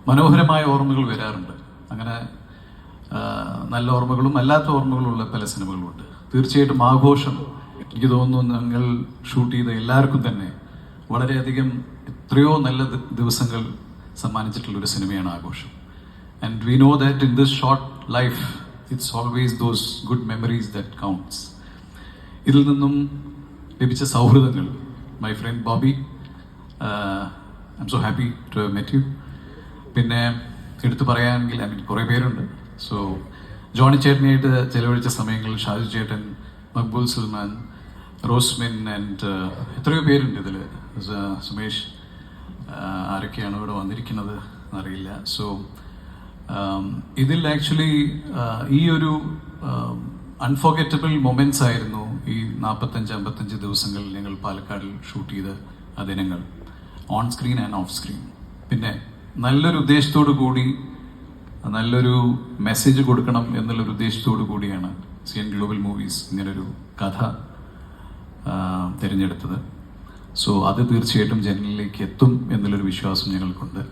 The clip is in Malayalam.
മനോഹരമായ ഓർമ്മകൾ വരാറുണ്ട്. അങ്ങനെ നല്ല ഓർമ്മകളും അല്ലാത്ത ഓർമ്മകളുമുള്ള പല സിനിമകളുമുണ്ട്. തീർച്ചയായിട്ടും ആഘോഷം എനിക്ക് തോന്നുന്നു ഞങ്ങൾ ഷൂട്ട് ചെയ്ത എല്ലാവർക്കും തന്നെ വളരെയധികം എത്രയോ നല്ല ദിവസങ്ങൾ സമ്മാനിച്ചിട്ടുള്ളൊരു സിനിമയാണ് ആഘോഷം. And we know that in this short life it's always those good memories that counts. ഇതിൽ നിന്നും ലഭിച്ച സൗഹൃദങ്ങൾ, my friend Bobby, I am so happy to have met you. പിന്നെ എടുത്തു പറയാമെങ്കിൽ കുറേ പേരുണ്ട്. സോ ജോണി ചേട്ടനായിട്ട് ചെലവഴിച്ച സമയങ്ങളിൽ ഷാജു ചേട്ടൻ, മക്ബൂൽ സുൽമാൻ, റോസ്മിൻ ആൻഡ് എത്രയോ പേരുണ്ട് ഇതിൽ. സുമേഷ്, ആരൊക്കെയാണ് ഇവിടെ വന്നിരിക്കുന്നത് എന്നറിയില്ല. സോ ഇതിൽ ആക്ച്വലി ഈ ഒരു അൺഫോർഗറ്റബിൾ മൊമെന്റ്സ് ആയിരുന്നു ഈ 45-55 ദിവസങ്ങൾ ഞങ്ങൾ പാലക്കാടിൽ ഷൂട്ട് ചെയ്ത ആ ദിനങ്ങൾ, on screen and of screen. പിന്നെ നല്ലൊരു ഉദ്ദേശത്തോടു കൂടി, നല്ലൊരു മെസ്സേജ് കൊടുക്കണം എന്നുള്ളൊരു ഉദ്ദേശത്തോടു കൂടിയാണ് CN ഗ്ലോബൽ മൂവീസ് ഇങ്ങനൊരു കഥ തിരഞ്ഞെടുത്തത്. സോ അത് തീർച്ചയായിട്ടും ജനങ്ങളിലേക്ക് എത്തും എന്നുള്ളൊരു വിശ്വാസം ഞങ്ങൾക്കുണ്ട്.